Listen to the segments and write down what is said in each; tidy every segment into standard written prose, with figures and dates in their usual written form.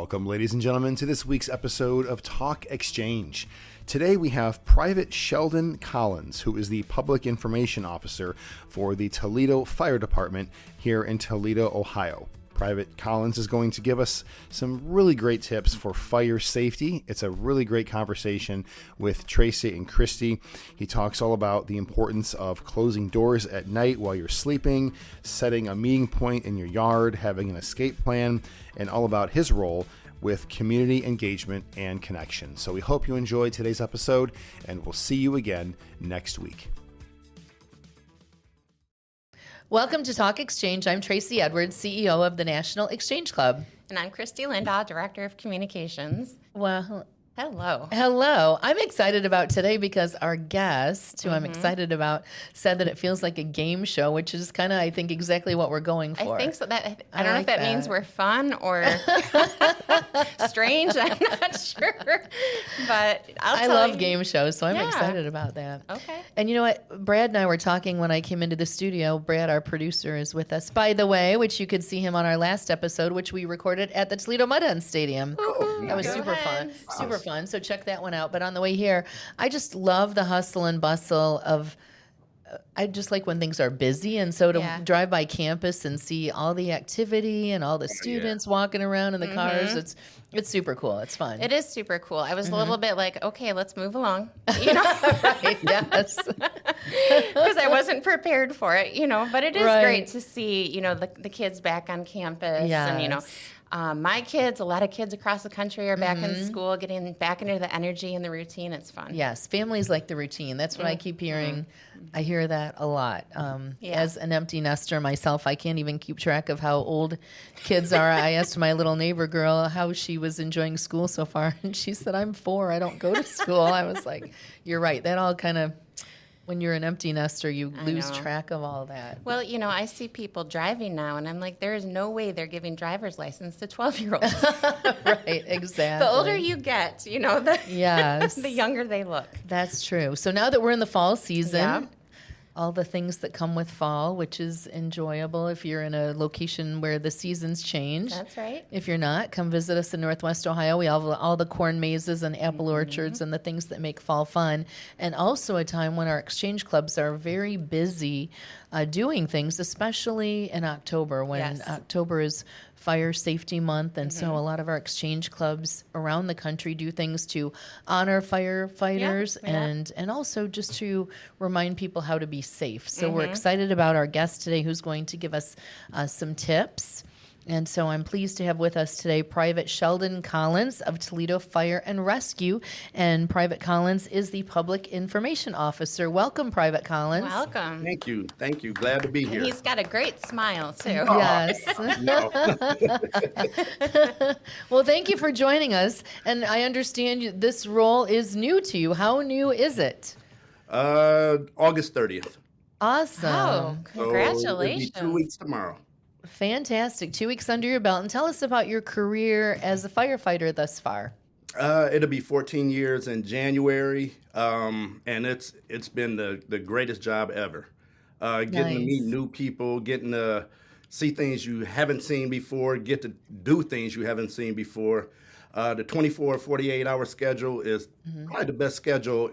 Welcome, ladies and gentlemen, to this week's episode of Talk Exchange. Today we have Private Sheldon Collins, who is the Public Information Officer for the Toledo Fire Department here in Toledo, Ohio. Private Collins is going to give us some really great tips for fire safety. It's a really great conversation with Tracy and Christy. He talks all about the importance of closing doors at night while you're sleeping, setting a meeting point in your yard, having an escape plan, and all about his role with community engagement and connection. So we hope you enjoyed today's episode, and we'll see you again next week. Welcome to Talk Exchange. I'm Tracy Edwards, CEO of the National Exchange Club. And I'm Christy Lindahl, Director of Communications. Well, hello. Hello. I'm excited about today because our guest, who I'm excited about, said that it feels like a game show, which is kind of, I think, exactly what we're going for. I think so. I don't know if that means we're fun or strange. I'm not sure. But I love game shows, so I'm excited about that. Okay. And you know what? Brad and I were talking when I came into the studio. Brad, our producer, is with us, by the way, which you could see him on our last episode, which we recorded at the Toledo Mud Hen Stadium. That was super fun. Super fun. So check that one out. But on the way here, I just love the hustle and bustle of, I just like when things are busy. And so to drive by campus and see all the activity and all the students walking around in the cars, it's super cool. It's fun. It is super cool. I was a little bit like, okay, let's move along. You know? Right, yes. Because I wasn't prepared for it, you know. But it is great to see, you know, the kids back on campus. Yes. And, you know, my kids, a lot of kids across the country are back in school, getting back into the energy and the routine. It's fun. Yes, families like the routine. That's what I keep hearing. I hear that a lot. As an empty nester myself, I can't even keep track of how old kids are. I asked my little neighbor girl how she was enjoying school so far, and she said, I'm 4. I don't go to school. I was like, you're right. That all kind of... When you're an empty nester, you lose track of all that. Well, you know, I see people driving now, and I'm like, there is no way they're giving driver's license to 12-year-olds. Right, exactly. The older you get, you know, the younger they look. That's true. So now that we're in the fall season, all the things that come with fall, which is enjoyable if you're in a location where the seasons change. That's right. If you're not, come visit us in Northwest Ohio. We have all the corn mazes and apple orchards and the things that make fall fun. And also a time when our exchange clubs are very busy doing things, especially in October, when October is Fire Safety Month, and so a lot of our exchange clubs around the country do things to honor firefighters and also just to remind people how to be safe. So we're excited about our guest today who's going to give us some tips. And so I'm pleased to have with us today Private Sheldon Collins of Toledo Fire and Rescue. And Private Collins is the Public Information Officer. Welcome, Private Collins. Welcome. Thank you. Thank you. Glad to be here. And he's got a great smile, too. Yes. Well, thank you for joining us. And I understand this role is new to you. How new is it? August 30th. Awesome. Oh, congratulations. So it'll be 2 weeks tomorrow. Fantastic. 2 weeks under your belt. And tell us about your career as a firefighter thus far. It'll be 14 years in January, and it's been the greatest job ever. Getting to meet new people, getting to see things you haven't seen before, get to do things you haven't seen before. The 24, 48-hour schedule is probably the best schedule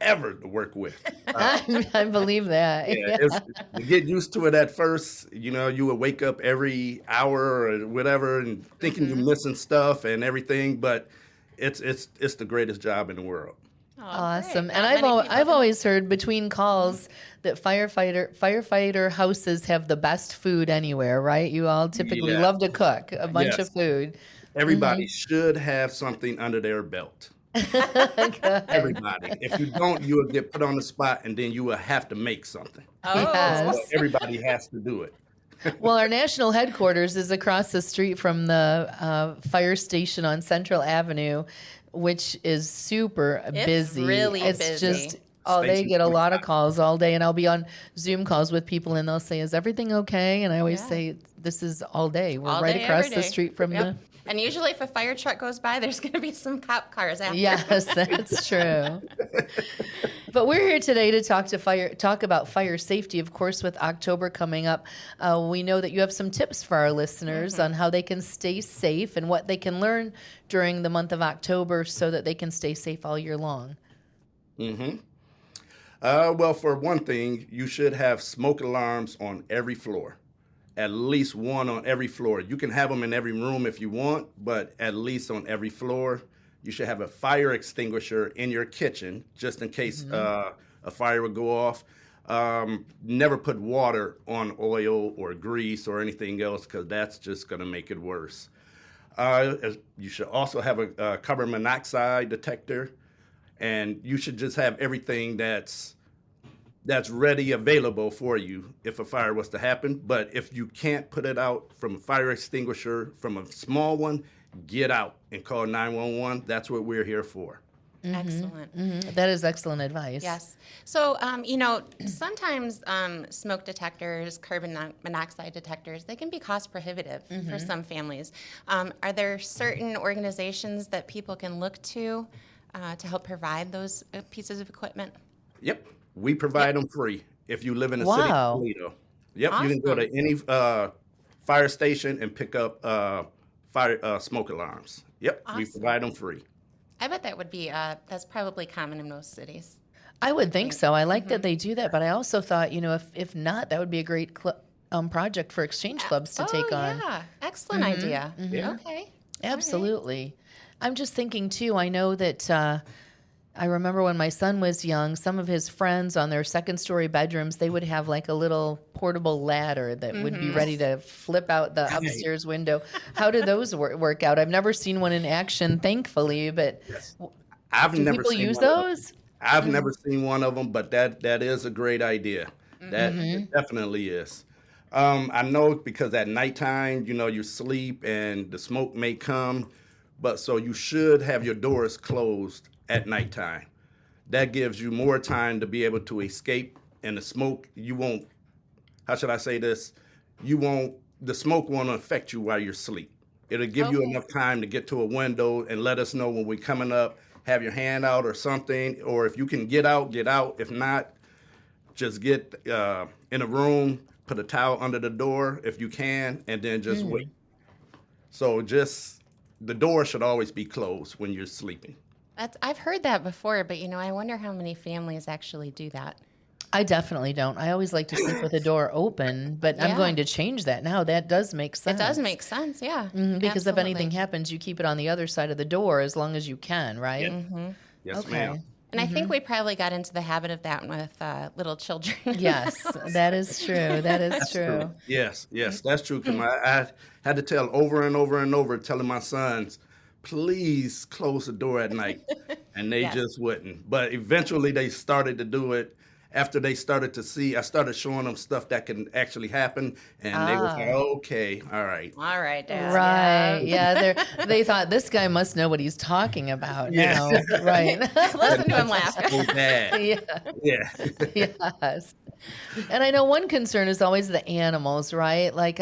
ever to work with. I believe that. To get used to it at first, you know, you would wake up every hour or whatever and thinking you're missing stuff and everything, but it's the greatest job in the world. Oh, awesome. great. And I've always heard between calls that firefighter houses have the best food anywhere, right? You all typically love to cook a bunch of food. Everybody should have something under their belt. Everybody. If you don't, you will get put on the spot, and then you will have to make something. Oh, Yes. So everybody has to do it. Well, our national headquarters is across the street from the fire station on Central Avenue, which is super busy. Really it's busy. just Oh, they Station get a lot of 25. calls all day, and I'll be on Zoom calls with people, and they'll say, "Is everything okay?" And I always Yeah. say, "This is all day. We're All right day, across every the day. street from Yep. And usually if a fire truck goes by, there's going to be some cop cars after. Yes, that's true. But we're here today to talk about fire safety. Of course, with October coming up, we know that you have some tips for our listeners on how they can stay safe and what they can learn during the month of October so that they can stay safe all year long. Mm-hmm. Well, for one thing, you should have smoke alarms on every floor. At least one on every floor. You can have them in every room if you want, but at least on every floor. You should have a fire extinguisher in your kitchen just in case a fire would go off. Never put water on oil or grease or anything else because that's just going to make it worse. You should also have a carbon monoxide detector, and you should just have everything that's ready, available for you if a fire was to happen. But if you can't put it out from a fire extinguisher, from a small one, get out and call 911. That's what we're here for. Excellent. That is excellent advice. Yes. So, sometimes smoke detectors, carbon monoxide detectors, they can be cost prohibitive for some families. Are there certain organizations that people can look to help provide those pieces of equipment? Yep. We provide them free if you live in the city of Toledo. Yep. Awesome. You can go to any fire station and pick up fire smoke alarms. Yep. We Awesome. provide them free. I bet that would be, that's probably common in most cities. I would think so. I like that they do that, but I also thought, if not, that would be a great project for exchange clubs to take on. Yeah. Excellent idea. Yeah. Okay. Absolutely. I'm just thinking, too, I know that I remember when my son was young, some of his friends on their second-story bedrooms, they would have like a little portable ladder that would be ready to flip out the upstairs window. How do those work out? I've never seen one in action, thankfully, but I've do never people seen use one of them. those? I've never seen one of them, but that is a great idea. That it definitely is. I know because at nighttime, you sleep and the smoke may come, but so you should have your doors closed at nighttime. That gives you more time to be able to escape, and the smoke, how should I say this? The smoke won't affect you while you're asleep. It'll give you enough time to get to a window and let us know when we're coming up, have your hand out or something, or if you can get out, get out. If not, just get in a room, put a towel under the door if you can, and then just wait. So the door should always be closed when you're sleeping. I've heard that before, but I wonder how many families actually do that. I definitely don't. I always like to sleep with the door open, but I'm going to change that now. That does make sense. It does make sense, yeah. Because if anything Absolutely. happens, you keep it on the other side of the door as long as you can, right? Yeah. Yes, Okay. ma'am. And I think we probably got into the habit of that with little children. Yes, that is true. That is true. Yes, that's true. 'Cause I had to tell over and over and over, telling my sons, please close the door at night. And they just wouldn't. But eventually they started to do it. After they started to see, I started showing them stuff that can actually happen. And they was like, okay, all right. All right, Dad. Right. Yeah. They thought this guy must know what he's talking about now. Right. Listen to him laugh. So bad. Yeah. Yeah. Yes. And I know one concern is always the animals, right? Like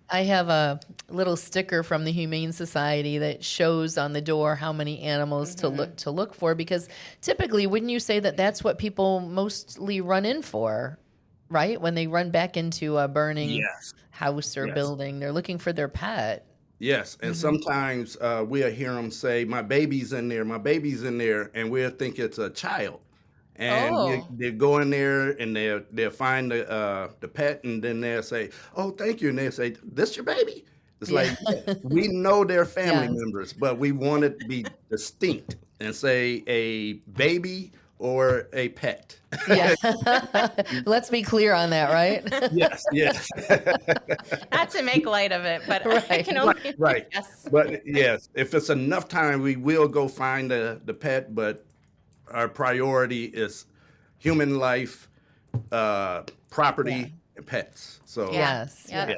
I have a little sticker from the Humane Society that shows on the door how many animals to look for, because typically, wouldn't you say that that's what people mostly run in for, right? When they run back into a burning house or building, they're looking for their pet. Yes, and sometimes we'll hear them say, my baby's in there, and we'll think it's a child. And they go in there and they'll find the pet, and then they'll say, oh, thank you. And they'll say, this your baby? It's like, we know they're family members, but we want it to be distinct and say a baby or a pet. Yeah. Let's be clear on that, right? Yes. Not to make light of it, but I can only... Right. Yes. But yes, if it's enough time, we will go find the pet, but our priority is human life, property, and pets. So Yes. Yeah.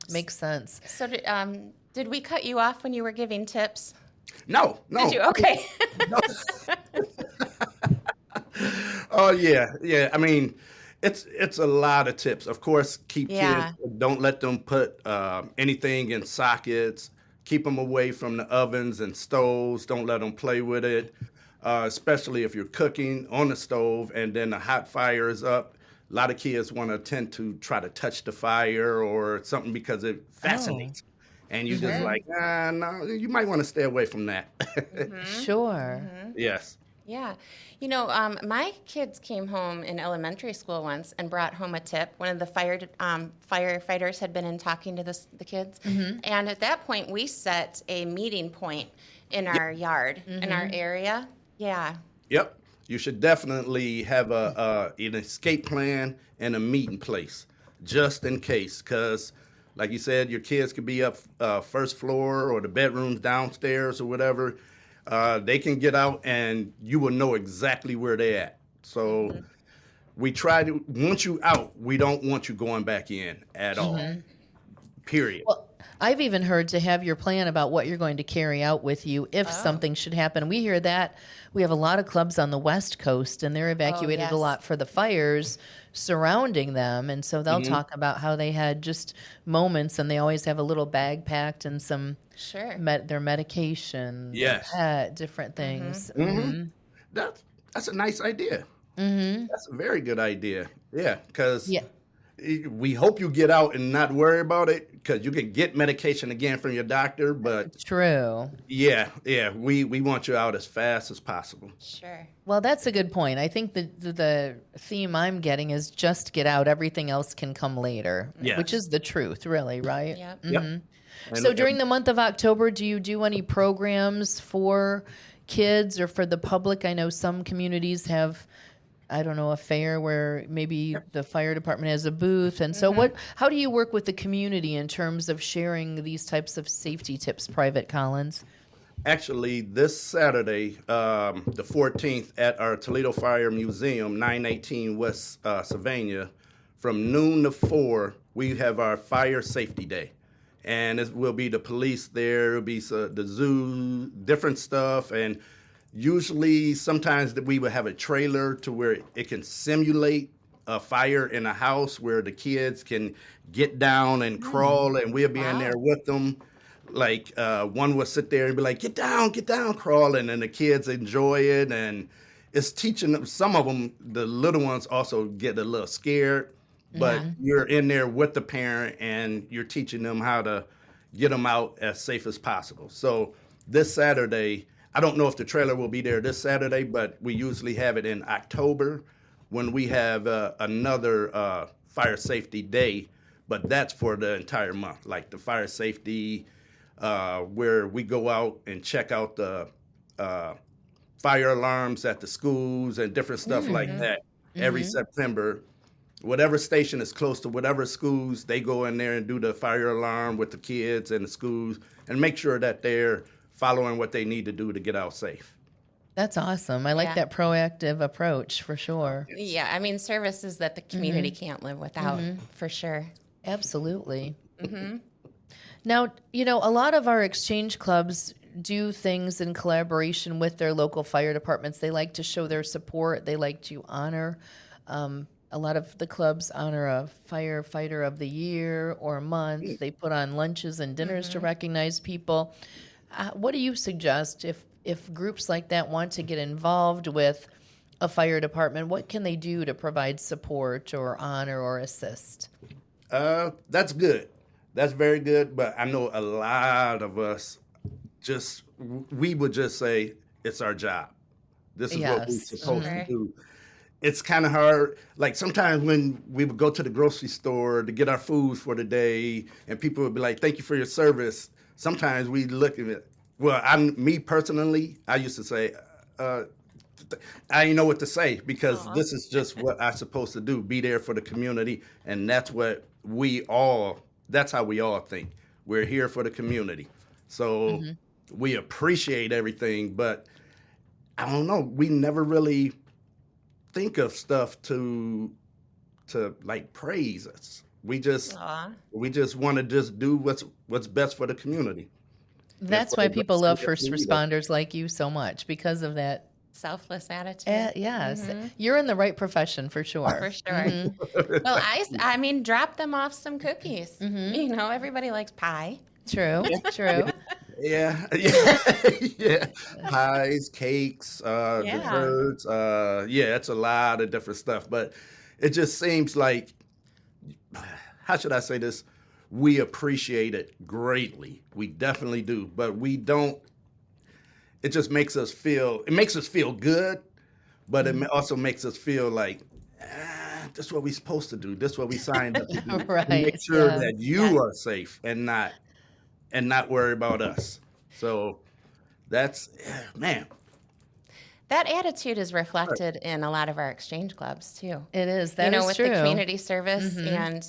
Makes sense. So did we cut you off when you were giving tips? no. Did you? Okay. No. Oh yeah, yeah. I mean, it's a lot of tips. Of course, keep kids. Yeah. Don't let them put anything in sockets. Keep them away from the ovens and stoves. Don't let them play with it, especially if you're cooking on the stove and then the hot fire is up. A lot of kids want to tend to try to touch the fire or something because it Oh, fascinates. And you just like, no, you might want to stay away from that. sure. Yes. Yeah. You know, my kids came home in elementary school once and brought home a tip. One of the firefighters had been in talking to the kids. And at that point, we set a meeting point in our yard, in our area. Yeah. Yep. You should definitely have an escape plan and a meeting place just in case. Because, like you said, your kids could be up first floor or the bedrooms downstairs or whatever. They can get out and you will know exactly where they're at. So we try to, once you out, we don't want you going back in at all. Period. Well, I've even heard to have your plan about what you're going to carry out with you if something should happen. We hear that. We have a lot of clubs on the West Coast, and they're evacuated yes. a lot for the fires surrounding them. And so they'll talk about how they had just moments, and they always have a little bag packed and some Sure. their medication, their Yes. pet, different things. That's a nice idea. That's a very good idea. Yeah, because Yeah. we hope you get out and not worry about it because you can get medication again from your doctor. But True. yeah, we want you out as fast as possible. Sure. Well, that's a good point. I think the theme I'm getting is just get out. Everything else can come later, Yes. which is the truth, really, right? Yep. Yep. And- So during the month of October, do you do any programs for kids or for the public? I know some communities have, I don't know, a fair where maybe the fire department has a booth. And so how do you work with the community in terms of sharing these types of safety tips, Private Collins? Actually, this Saturday, the 14th, at our Toledo Fire Museum, 918 West Sylvania, from noon to 4, we have our Fire Safety Day. And it will be the police there, it'll be the zoo, different stuff. And usually, sometimes we will have a trailer to where it can simulate a fire in a house where the kids can get down and crawl, and we'll be in there with them. Like one will sit there and be like, get down, crawling, and the kids enjoy it. And it's teaching them, some of them, the little ones also get a little scared, but you're in there with the parent and you're teaching them how to get them out as safe as possible. So this Saturday, I don't know if the trailer will be there this Saturday, but we usually have it in October when we have another fire safety day, but that's for the entire month, like the fire safety, where we go out and check out the fire alarms at the schools and different stuff like that every September. Whatever station is close to whatever schools, they go in there and do the fire alarm with the kids and the schools and make sure that they're following what they need to do to get out safe. That's awesome. I like Yeah. that proactive approach for sure. Yeah. I mean, services that the community can't live without, for sure. Absolutely. Now, you know, a lot of our exchange clubs do things in collaboration with their local fire departments. They like to show their support. They like to honor. A lot of the clubs honor a firefighter of the year or month. They put on lunches and dinners to recognize people. What do you suggest if groups like that want to get involved with a fire department? What can they do to provide support or honor or assist? That's good. That's very good. But I know a lot of us we would just say it's our job. This is what we're Yes. supposed to do. It's kind of hard. Like sometimes when we would go to the grocery store to get our food for the day, and people would be like, "Thank you for your service." Sometimes we look at it. Well, me personally, I used to say, I didn't know what to say because this is just what I'm supposed to do: be there for the community, and that's what that's how we all think. We're here for the community, so we appreciate everything. But I don't know. We never really think of stuff to like praise us. We just want to just do what's best for the community. That's why people love first responders like you so much, because of that selfless attitude. Yes, you're in the right profession for sure. For sure. Well, I mean, drop them off some cookies. You know, everybody likes pie. True, true. Yeah, yeah. Pies, cakes, desserts. Yeah, it's a lot of different stuff. But it just seems like, how should I say this? We appreciate it greatly. We definitely do. But we don't. It just makes us feel. It makes us feel good, but it also makes us feel like, this is what we're supposed to do. This is what we signed up to do. Right. Make sure that you are safe and not worry about us. So that's, man. That attitude is reflected in a lot of our exchange clubs too. It is. That is with true. the community service and.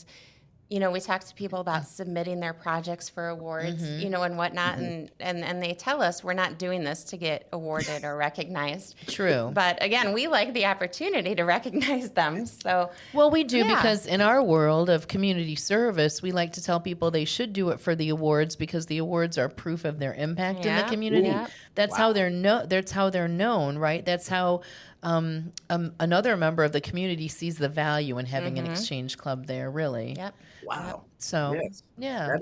We talk to people about submitting their projects for awards, and whatnot, and they tell us we're not doing this to get awarded or recognized. True. But again, we like the opportunity to recognize them. So well, we do because in our world of community service, we like to tell people they should do it for the awards because the awards are proof of their impact in the community. Yeah. That's how they're That's how they're known, right? That's how another member of the community sees the value in having an exchange club there. Really. Yep. Wow. So yes. yeah,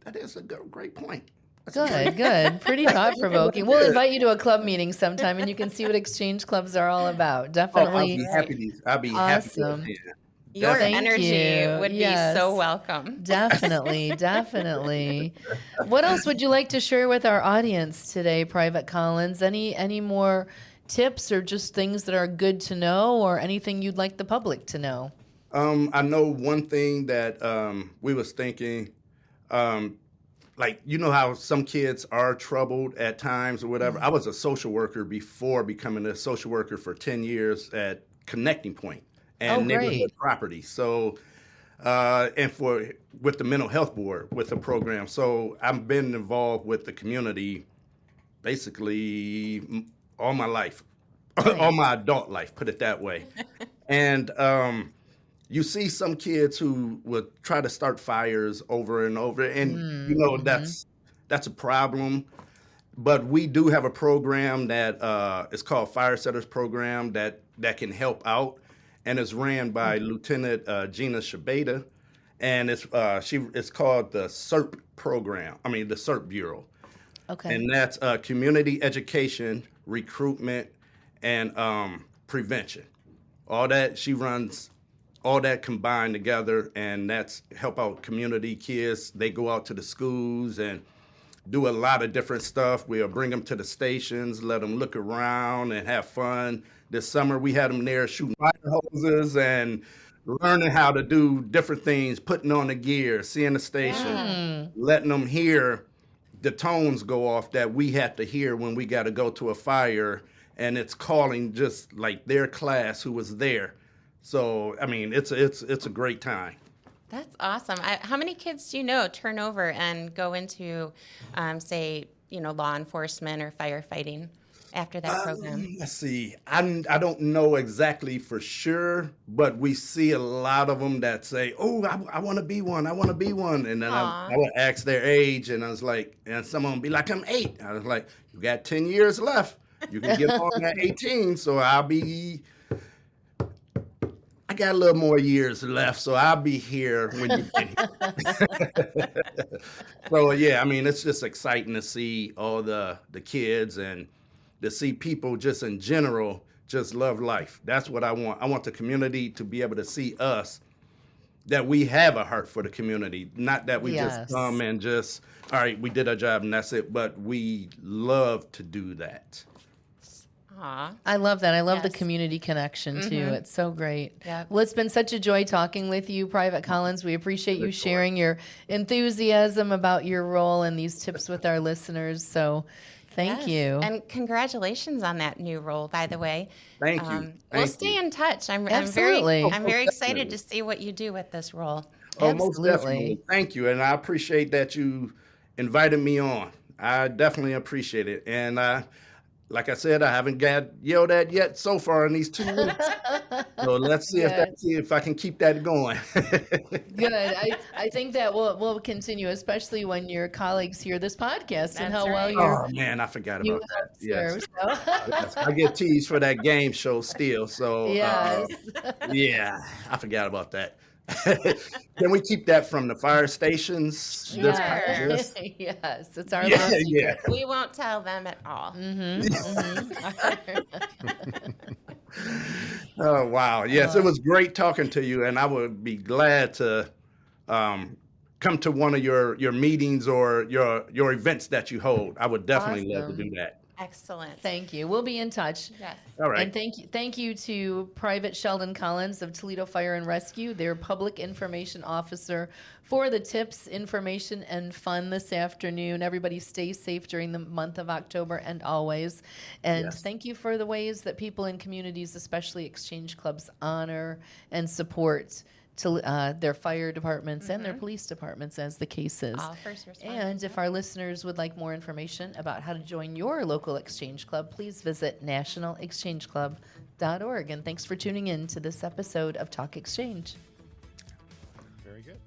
that is a great point. Good. Pretty thought provoking. We'll invite you to a club meeting sometime, and you can see what exchange clubs are all about. Definitely. I'll be Awesome. happy. Your Thank energy you. would be so welcome. Definitely. What else would you like to share with our audience today, Private Collins? Any more tips or just things that are good to know, or anything you'd like the public to know? I know one thing that we was thinking, like, how some kids are troubled at times or whatever. I was a social worker before becoming a social worker for 10 years at Connecting Point and Neighborhood Property. So, and with the Mental Health Board with the program. So I've been involved with the community basically all my life, all my adult life, put it that way. And you see some kids who would try to start fires over and over, and that's a problem. But we do have a program that is called Fire Setters Program that can help out, and it's ran by Lieutenant Gina Shabeda, and it's called the SERP program. I mean the SERP Bureau. Okay. And that's community education, recruitment, and prevention. All that she runs. All that combined together, and that's help out community kids. They go out to the schools and do a lot of different stuff. We'll bring them to the stations, let them look around and have fun. This summer, we had them there shooting fire hoses and learning how to do different things, putting on the gear, seeing the station, letting them hear the tones go off that we have to hear when we got to go to a fire, and it's calling just like their class who was there. So, I mean, it's a great time. That's awesome. How many kids do you know turn over and go into, say, law enforcement or firefighting after that program? Let's see. I don't know exactly for sure, but we see a lot of them that say, "Oh, I want to be one. I want to be one." And then I would ask their age, and I was like, and some of them be like, "I'm 8." I was like, "You got 10 years left. You can get on at 18." So I got a little more years left, so I'll be here when you get here. So, yeah, I mean, it's just exciting to see all the kids and to see people just in general just love life. That's what I want. I want the community to be able to see us, that we have a heart for the community, not that we just come and just, all right, we did our job and that's it, but we love to do that. I love that. I love the community connection, too. It's so great. Yep. Well, it's been such a joy talking with you, Private Collins. We appreciate you sharing your enthusiasm about your role and these tips with our listeners. So thank you. And congratulations on that new role, by the way. Thank you. We'll stay in touch. I'm very excited to see what you do with this role. Oh, most definitely. Thank you. And I appreciate that you invited me on. I definitely appreciate it. And like I said, I haven't got yelled at yet so far in these 2 weeks. So let's see if I can keep that going. Good. I think that will continue, especially when your colleagues hear this podcast and how well Oh man, I forgot about that. Yes. Yes, I get teased for that game show still. So Yes. yeah, I forgot about that. Can we keep that from the fire stations? Sure. Yes, it's our Yeah, little yeah. secret. We won't tell them at all. Oh wow. Yes, it was great talking to you, and I would be glad to come to one of your meetings or your events that you hold. I would definitely love to Awesome. do that. Excellent. Thank you. We'll be in touch. Yes. All right. And thank you to Private Sheldon Collins of Toledo Fire and Rescue, their public information officer, for the tips, information, and fun this afternoon. Everybody stay safe during the month of October and always. And Yes. thank you for the ways that people in communities, especially exchange clubs, honor and support to their fire departments and their police departments, as the case is. All first responders. And if our listeners would like more information about how to join your local exchange club, please visit nationalexchangeclub.org. And thanks for tuning in to this episode of Talk Exchange. Very good.